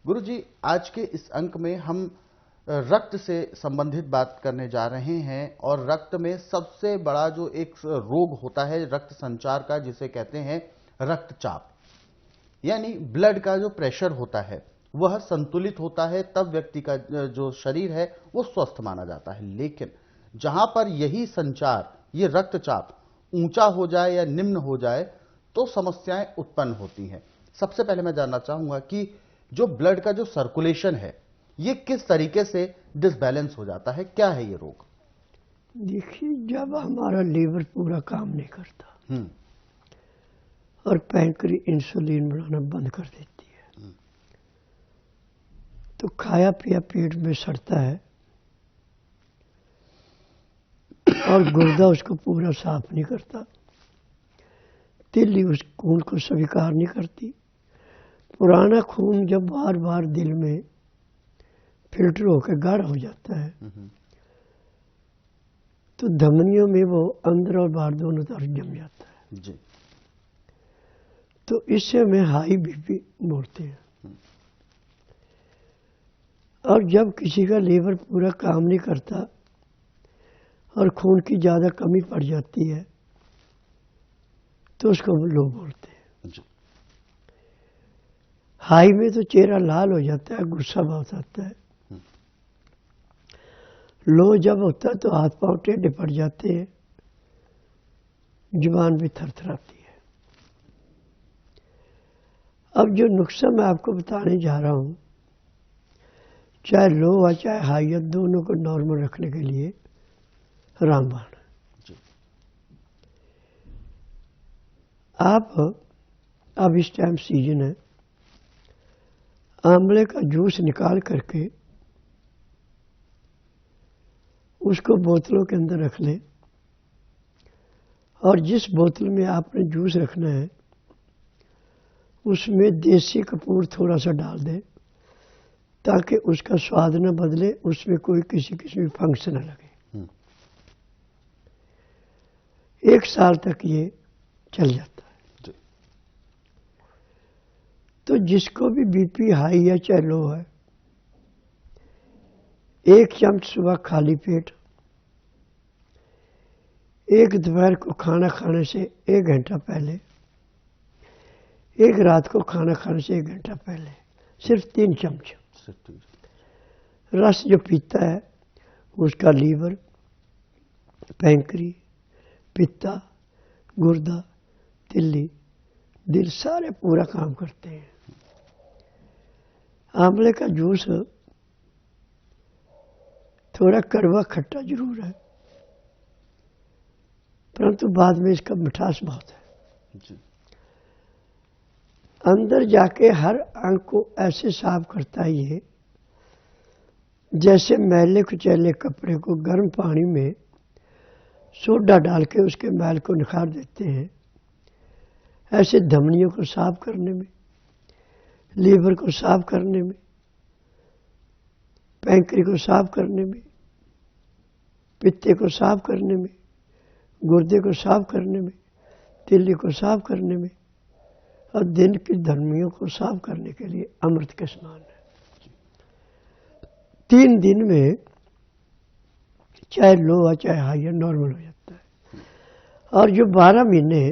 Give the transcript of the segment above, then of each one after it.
गुरुजी, आज के इस अंक में हम रक्त से संबंधित बात करने जा रहे हैं और रक्त में सबसे बड़ा जो एक रोग होता है रक्त संचार का, जिसे कहते हैं रक्तचाप, यानी ब्लड का जो प्रेशर होता है वह संतुलित होता है, तब व्यक्ति का जो शरीर है वो स्वस्थ माना जाता है। लेकिन जहां पर यही संचार, ये रक्तचाप ऊंचा हो जाए या निम्न हो जाए तो समस्याएं उत्पन्न होती हैं। सबसे पहले मैं जानना चाहूंगा कि जो ब्लड का जो सर्कुलेशन है ये किस तरीके से डिसबैलेंस हो जाता है, क्या है ये रोग? देखिए, जब हमारा लीवर पूरा काम नहीं करता और पैंक्री इंसुलिन बनाना बंद कर देती है तो खाया पिया पेट में सड़ता है और गुर्दा उसको पूरा साफ नहीं करता, तिल्ली उस खून को स्वीकार नहीं करती। पुराना खून जब बार बार दिल में फिल्टर होकर गाढ़ा हो जाता है तो धमनियों में वो अंदर और बाहर दोनों तरफ जम जाता है जी। तो इससे हमें हाई बीपी बोलते हैं। और जब किसी का लीवर पूरा काम नहीं करता और खून की ज़्यादा कमी पड़ जाती है तो उसको लो बोलते हैं जी। हाई में तो चेहरा लाल हो जाता है, गुस्सा बहुत आता है। लो जब होता है तो हाथ पांव टेढ़े पड़ जाते हैं, जुबान भी थरथराती है। अब जो नुस्खा मैं आपको बताने जा रहा हूं, चाहे लो हो चाहे हाई हो, दोनों को नॉर्मल रखने के लिए रामबाण। आप अब इस टाइम सीजन है, आंवले का जूस निकाल करके उसको बोतलों के अंदर रख लें और जिस बोतल में आपने जूस रखना है उसमें देसी कपूर थोड़ा सा डाल दें ताकि उसका स्वाद न बदले, उसमें कोई किसी किस्म की फंक्शन न लगे। 1 साल तक ये चल जाता है। तो जिसको भी बीपी हाई या चाहे लो है, 1 चम्मच सुबह खाली पेट, 1 दोपहर को खाना खाने से 1 घंटा पहले, 1 रात को खाना खाने से 1 घंटा पहले, सिर्फ 3 चम्मच। रस जो पीता है उसका लीवर, पैंक्री, पित्ता, गुर्दा, तिल्ली, दिल सारे पूरा काम करते हैं। आंवले का जूस थोड़ा कड़वा खट्टा जरूर है परंतु बाद में इसका मिठास बहुत है जी। अंदर जाके हर अंग को ऐसे साफ करता है ये, जैसे मैले कुचैले कपड़े को गर्म पानी में सोडा डाल के उसके मैल को निखार देते हैं, ऐसे धमनियों को साफ करने में, लीवर को साफ करने में, पैंक्री को साफ करने में, पित्ते को साफ करने में, गुर्दे को साफ करने में, तिल्ली को साफ करने में और दिन की धमनियों को साफ करने के लिए अमृत के समान है। 3 दिन में चाहे लो हो चाहे हाई है नॉर्मल हो जाता है। और जो 12 महीने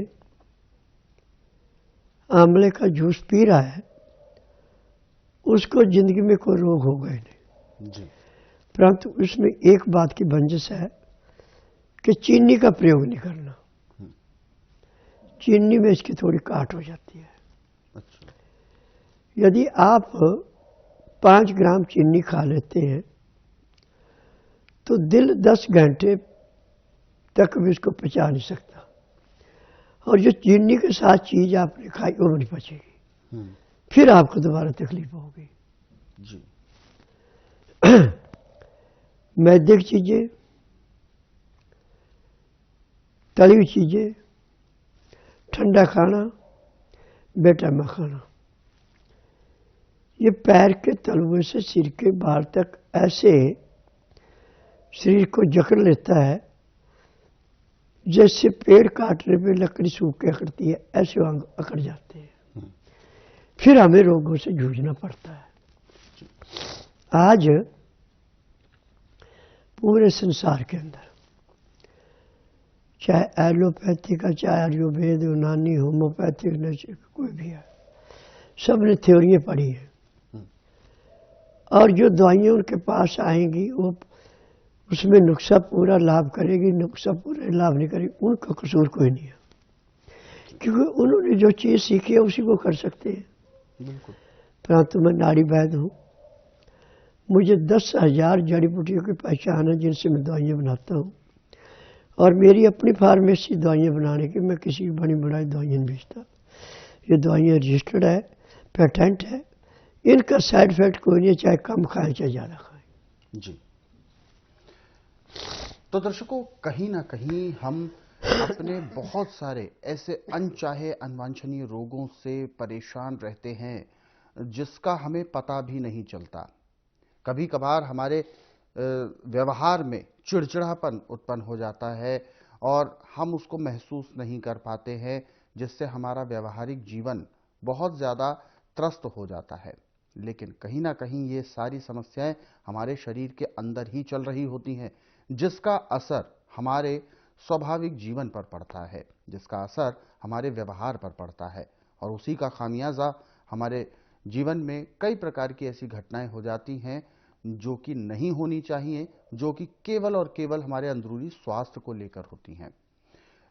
आंवले का जूस पी रहा है उसको जिंदगी में कोई रोग होगा ही नहीं जी। परंतु उसमें एक बात की बंजिश है कि चीनी का प्रयोग नहीं करना। चीनी में इसकी थोड़ी काट हो जाती है। अच्छा। यदि आप 5 ग्राम चीनी खा लेते हैं तो दिल 10 घंटे तक भी इसको पचा नहीं सकता और जो चीनी के साथ चीज आपने खाई वो नहीं पचेगी, फिर आपको दोबारा तकलीफ होगी जी। मैदे की चीजें, तली हुई चीजें, ठंडा खाना, बेटामा खाना, ये पैर के तलवे से सिर के बाल तक ऐसे शरीर को जकड़ लेता है जैसे पेड़ काटने पे लकड़ी सूख के अकड़ती है, ऐसे अंग अकड़ जाते हैं। फिर हमें रोगों से जूझना पड़ता है। आज पूरे संसार के अंदर चाहे एलोपैथी का, चाहे आयुर्वेद, यूनानी, होम्योपैथिक, नेचर कोई भी है, सब ने थ्योरियाँ पढ़ी हैं। और जो दवाइयाँ उनके पास आएंगी वो उसमें नुस्खा पूरा लाभ करेगी, नुस्खा पूरा लाभ नहीं करेगी, उनका कसूर कोई नहीं है, क्योंकि उन्होंने जो चीज़ सीखी है उसी को कर सकते हैं। बिल्कुल। परंतु मैं नाड़ी वैद्य हूँ, मुझे 10,000 जड़ी बूटियों की पहचान है जिनसे मैं दवाइयाँ बनाता हूँ, और मेरी अपनी फार्मेसी दवाइयाँ बनाने की, मैं किसी की बड़ी बड़ी दवाइयाँ नहीं बेचता। ये दवाइयाँ रजिस्टर्ड है, पेटेंट है, इनका साइड इफेक्ट कोई नहीं, चाहे कम खाएं चाहे ज़्यादा खाएं। जी। तो दर्शकों, कहीं ना कहीं हम अपने बहुत सारे ऐसे अनचाहे अनवांछनीय रोगों से परेशान रहते हैं जिसका हमें पता भी नहीं चलता। कभी कभार हमारे व्यवहार में चिड़चिड़ापन उत्पन्न हो जाता है और हम उसको महसूस नहीं कर पाते हैं, जिससे हमारा व्यवहारिक जीवन बहुत ज़्यादा त्रस्त हो जाता है। लेकिन कहीं ना कहीं ये सारी समस्याएं हमारे शरीर के अंदर ही चल रही होती हैं, जिसका असर हमारे स्वाभाविक जीवन पर पड़ता है, जिसका असर हमारे व्यवहार पर पड़ता है, और उसी का खामियाजा हमारे जीवन में कई प्रकार की ऐसी घटनाएं हो जाती हैं जो कि नहीं होनी चाहिए, जो कि केवल और केवल हमारे अंदरूनी स्वास्थ्य को लेकर होती हैं।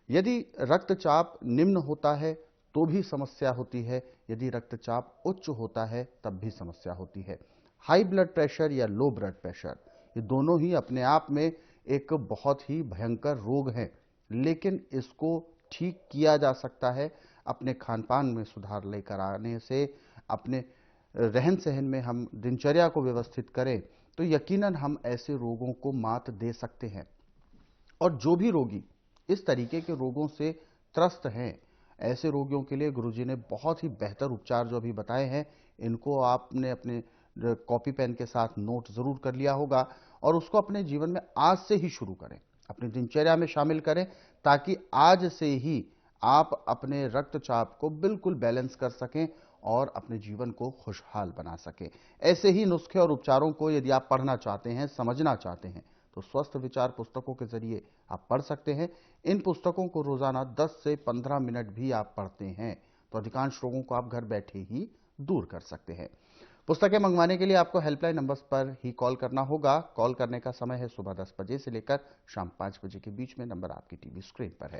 यदि रक्तचाप निम्न होता है तो भी समस्या होती है, यदि रक्तचाप उच्च होता है तब भी समस्या होती है। हाई ब्लड प्रेशर या लो ब्लड प्रेशर, ये दोनों ही अपने आप में एक बहुत ही भयंकर रोग है, लेकिन इसको ठीक किया जा सकता है अपने खान पान में सुधार लेकर आने से। अपने रहन सहन में हम दिनचर्या को व्यवस्थित करें तो यकीनन हम ऐसे रोगों को मात दे सकते हैं। और जो भी रोगी इस तरीके के रोगों से त्रस्त हैं, ऐसे रोगियों के लिए गुरुजी ने बहुत ही बेहतर उपचार जो अभी बताए हैं, इनको आपने अपने कॉपी पेन के साथ नोट जरूर कर लिया होगा और उसको अपने जीवन में आज से ही शुरू करें, अपनी दिनचर्या में शामिल करें, ताकि आज से ही आप अपने रक्तचाप को बिल्कुल बैलेंस कर सकें और अपने जीवन को खुशहाल बना सकें। ऐसे ही नुस्खे और उपचारों को यदि आप पढ़ना चाहते हैं, समझना चाहते हैं, तो स्वस्थ विचार पुस्तकों के जरिए आप पढ़ सकते हैं। इन पुस्तकों को रोजाना 10 से 15 मिनट भी आप पढ़ते हैं तो अधिकांश रोगों को आप घर बैठे ही दूर कर सकते हैं। पुस्तकें मंगवाने के लिए आपको हेल्पलाइन नंबर्स पर ही कॉल करना होगा। कॉल करने का समय है सुबह 10 बजे से लेकर शाम 5 बजे के बीच में। नंबर आपकी टीवी स्क्रीन पर है।